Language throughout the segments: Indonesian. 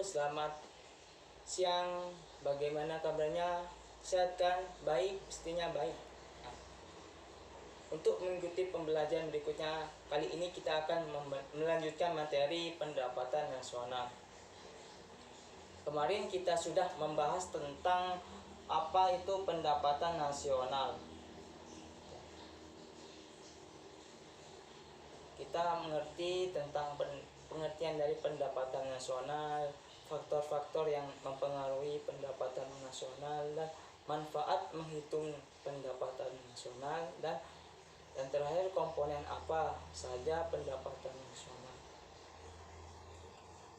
Halo, selamat siang. Bagaimana kabarnya? Sehat kan? Baik, pastinya baik. Nah, untuk mengikuti pembelajaran berikutnya, kali ini kita akan melanjutkan materi pendapatan nasional. Kemarin kita sudah membahas tentang apa itu pendapatan nasional. Kita mengerti tentang pengertian dari pendapatan nasional, faktor-faktor yang mempengaruhi pendapatan nasional, dan manfaat menghitung pendapatan nasional, dan terakhir komponen apa saja pendapatan nasional.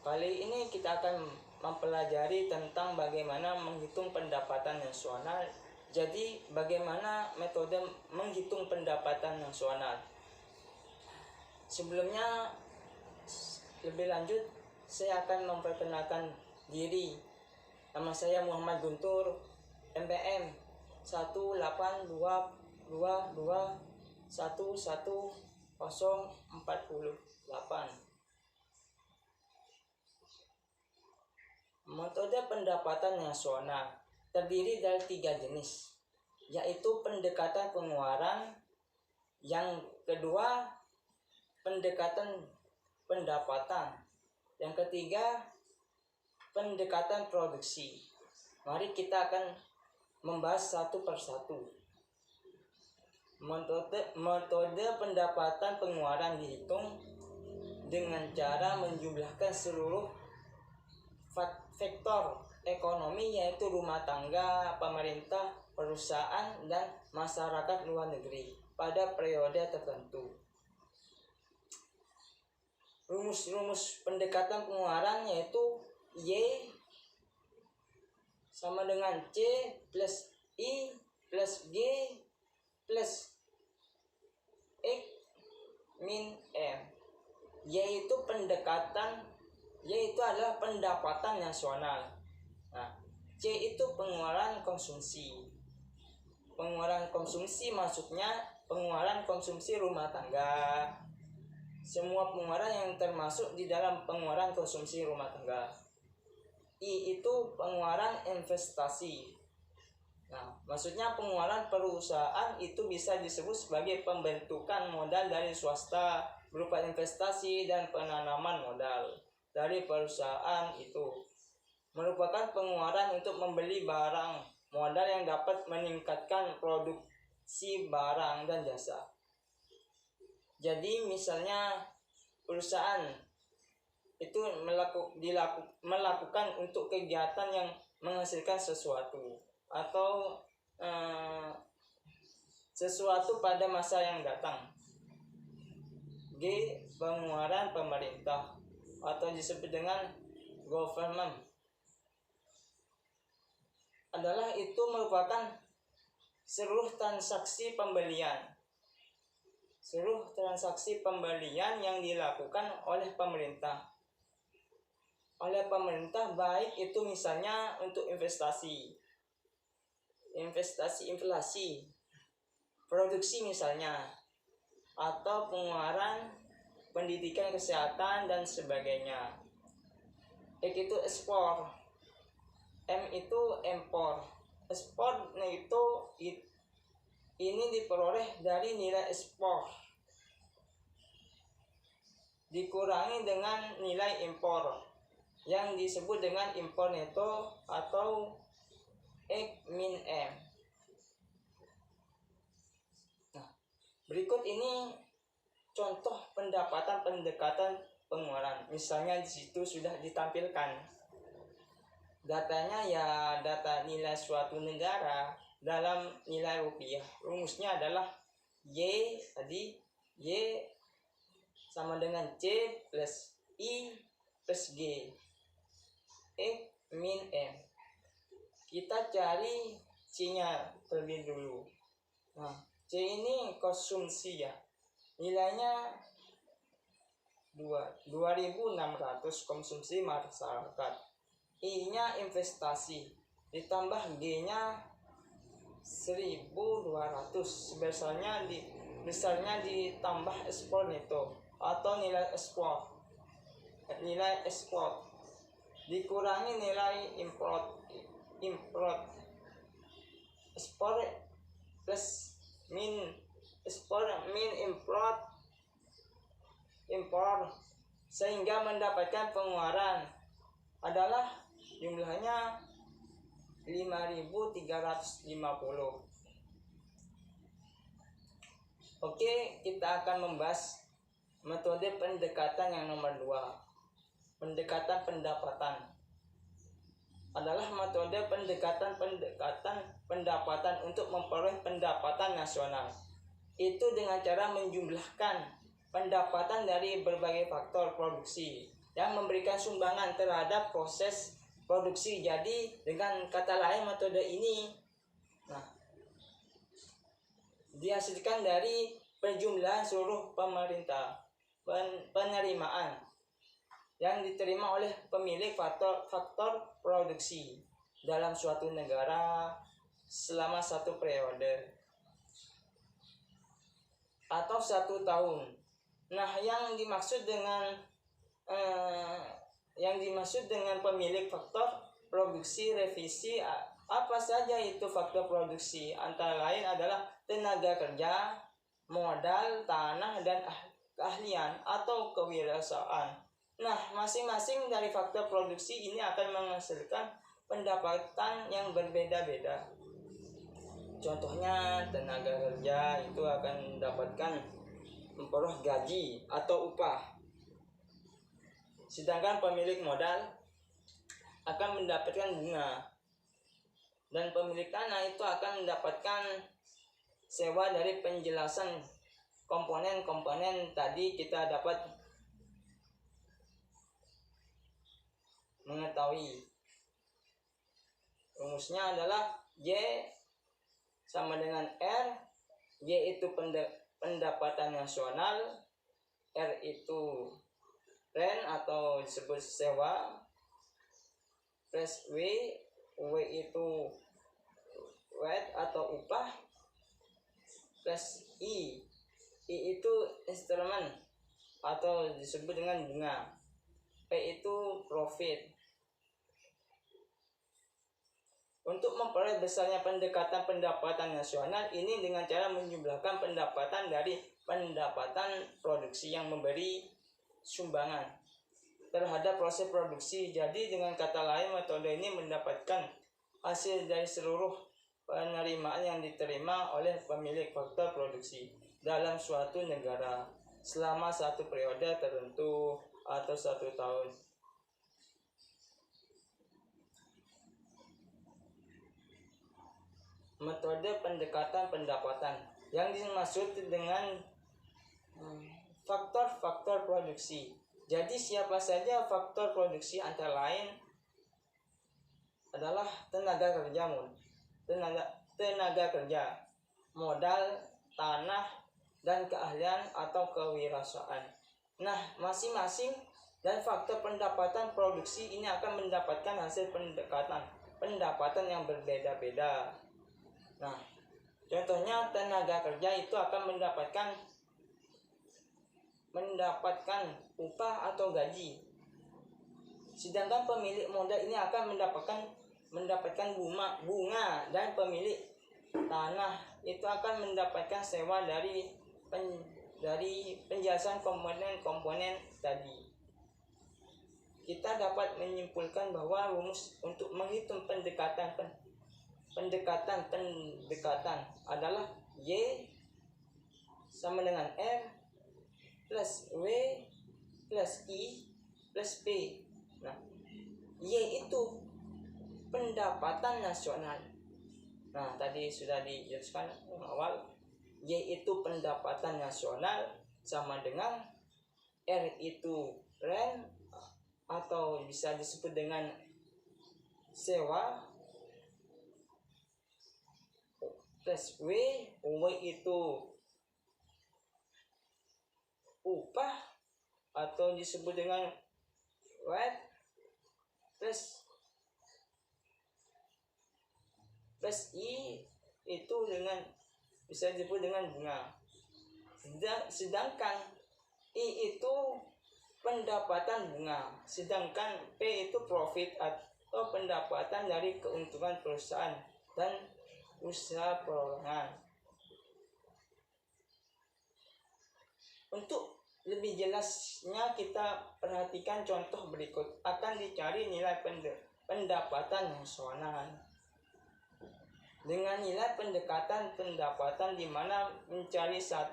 Kali ini kita akan mempelajari tentang bagaimana menghitung pendapatan nasional. Jadi bagaimana metode menghitung pendapatan nasional? Sebelumnya lebih lanjut, saya akan memperkenalkan diri. Nama saya Muhammad Guntur, NPM 18221111048. Metode pendapatan nasional terdiri dari 3 jenis, yaitu pendekatan pengeluaran, yang kedua pendekatan pendapatan, yang ketiga pendekatan produksi. Mari kita akan membahas satu persatu. Metode pendapatan pengeluaran dihitung dengan cara menjumlahkan seluruh faktor ekonomi, yaitu rumah tangga, pemerintah, perusahaan, dan masyarakat luar negeri pada periode tertentu. Rumus pendekatan pengeluaran yaitu Y sama dengan C plus I plus G plus X min M. Y itu adalah pendapatan nasional. Nah, C itu pengeluaran konsumsi. Pengeluaran konsumsi maksudnya pengeluaran konsumsi rumah tangga. Semua pengeluaran yang termasuk di dalam pengeluaran konsumsi rumah tangga. I itu pengeluaran investasi. Nah, maksudnya pengeluaran perusahaan itu bisa disebut sebagai pembentukan modal dari swasta berupa investasi dan penanaman modal dari perusahaan itu. Merupakan pengeluaran untuk membeli barang modal yang dapat meningkatkan produksi barang dan jasa. Jadi misalnya perusahaan itu melakukan untuk kegiatan yang menghasilkan sesuatu atau sesuatu pada masa yang datang. G. Pengeluaran pemerintah atau disebut dengan government adalah itu merupakan seluruh transaksi pembelian yang dilakukan oleh pemerintah. Baik itu misalnya untuk investasi inflasi, produksi misalnya, atau pengeluaran pendidikan, kesehatan, dan sebagainya. X itu ekspor, M itu impor. Ekspor itu ini diperoleh dari nilai ekspor dikurangi dengan nilai impor yang disebut dengan impor neto atau X min M. Nah, berikut ini contoh pendekatan pengeluaran. Misalnya di situ sudah ditampilkan datanya, ya data nilai suatu negara dalam nilai rupiah. Rumusnya adalah Y sama dengan C plus I plus G X min M. Kita cari C-nya terlebih dulu. Nah, C ini konsumsi ya. Nilainya 2.600 konsumsi masyarakat. I-nya investasi ditambah G-nya 1.200 besarnya ditambah ekspor neto atau nilai ekspor. dikurangi nilai import ekspor plus ekspor min impor sehingga mendapatkan pengeluaran adalah jumlahnya 5.350. Oke, kita akan membahas metode pendekatan yang nomor 2. Pendekatan pendapatan adalah metode pendekatan pendapatan untuk memperoleh pendapatan nasional. Itu dengan cara menjumlahkan pendapatan dari berbagai faktor produksi yang memberikan sumbangan terhadap proses produksi. Jadi dengan kata lain metode ini dihasilkan dari perjumlahan seluruh penerimaan yang diterima oleh pemilik faktor produksi dalam suatu negara selama satu periode atau 1 tahun. Nah, yang dimaksud dengan pemilik faktor produksi revisi, apa saja itu faktor produksi? Antara lain adalah tenaga kerja, modal, tanah, dan keahlian atau kewirausahaan. Nah, masing-masing dari faktor produksi ini akan menghasilkan pendapatan yang berbeda-beda. Contohnya, tenaga kerja itu akan mendapatkan memperoleh gaji atau upah. Sedangkan pemilik modal akan mendapatkan bunga. Dan pemilik tanah itu akan mendapatkan sewa dari penjelasan komponen-komponen tadi. Kita dapat mengetahui rumusnya adalah Y sama dengan R. Y itu pendapatan nasional, R itu rent atau disebut sewa, plus W itu wage atau upah, plus I itu instrumen atau disebut dengan bunga, P itu profit. Untuk memperoleh besarnya pendekatan pendapatan nasional ini dengan cara menjumlahkan pendapatan dari pendapatan produksi yang memberi sumbangan terhadap proses produksi. Jadi dengan kata lain metode ini mendapatkan hasil dari seluruh penerimaan yang diterima oleh pemilik faktor produksi dalam suatu negara selama satu periode tertentu atau 1 tahun. Metode pendekatan pendapatan yang dimaksud dengan faktor-faktor produksi. Jadi siapa saja faktor produksi? Antara lain adalah tenaga kerja, modal, tanah, dan keahlian atau kewirausahaan. Nah, masing-masing dan faktor pendapatan produksi ini akan mendapatkan hasil pendapatan yang berbeda-beda. Nah, contohnya tenaga kerja itu akan mendapatkan upah atau gaji. Sedangkan pemilik modal ini akan mendapatkan bunga, dan pemilik tanah itu akan mendapatkan sewa dari penjelasan komponen-komponen tadi. Kita dapat menyimpulkan bahwa rumus untuk menghitung pendekatan adalah Y sama dengan R plus W plus I plus P. Nah, Y itu pendapatan nasional. Nah, tadi sudah dijelaskan awal. Y itu pendapatan nasional sama dengan R itu rent atau bisa disebut dengan sewa, plus W itu upah atau disebut dengan wage, plus I itu bisa disebut dengan bunga. Sedangkan I itu pendapatan bunga, sedangkan P itu profit atau pendapatan dari keuntungan perusahaan dan usaha perorangan. Untuk lebih jelasnya kita perhatikan contoh berikut. Akan dicari nilai pendapatan nasional dengan nilai pendekatan pendapatan di mana mencari I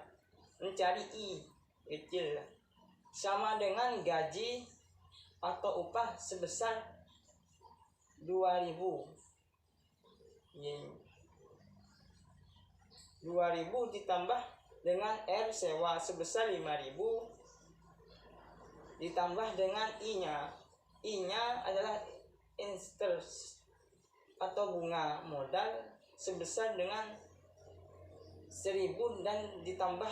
kecil sama dengan gaji atau upah sebesar 2.000. 2.000 ditambah dengan R sewa sebesar 5.000 ditambah dengan I-nya adalah interest atau bunga modal sebesar dengan 1.000 dan ditambah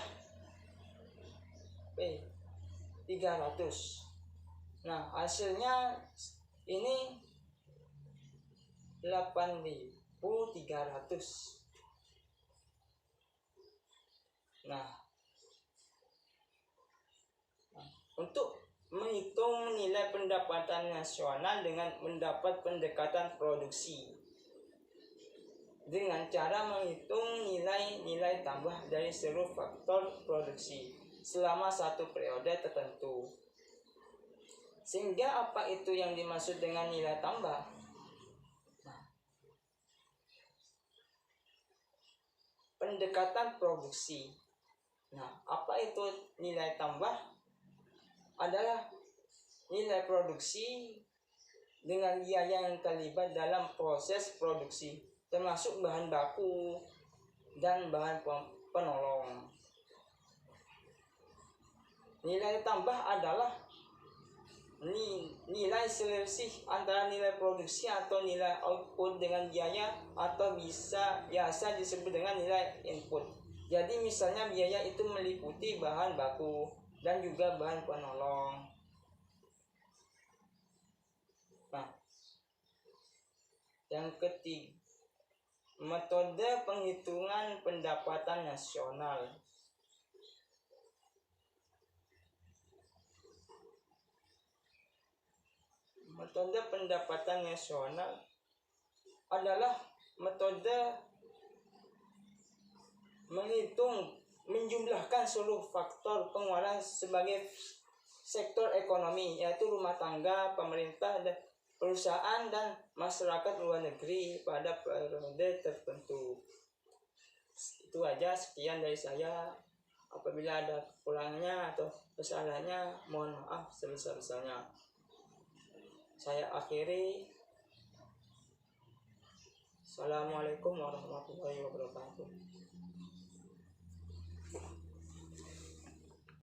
P 300. Nah, hasilnya ini 8.300. Nah, untuk menghitung nilai pendapatan nasional dengan mendapat pendekatan produksi dengan cara menghitung nilai tambah dari seluruh faktor produksi selama satu periode tertentu. Sehingga apa itu yang dimaksud dengan nilai tambah? Pendekatan produksi. Nah, apa itu nilai tambah? Adalah nilai produksi dengan biaya yang terlibat dalam proses produksi, termasuk bahan baku dan bahan penolong. Nilai tambah adalah nilai selisih antara nilai produksi atau nilai output dengan biaya, atau biasa disebut dengan nilai input. Jadi misalnya biaya itu meliputi bahan baku dan juga bahan penolong. Nah, yang ketiga, metode penghitungan pendapatan nasional. Metode pendapatan nasional adalah metode menjumlahkan seluruh faktor pengeluaran sebagai sektor ekonomi, yaitu rumah tangga, pemerintah, dan perusahaan dan masyarakat luar negeri pada periode tertentu. Itu aja, sekian dari saya. Apabila ada kekurangannya atau kesalahannya, mohon maaf sebesar-besarnya. Saya akhiri. Assalamualaikum warahmatullahi wabarakatuh.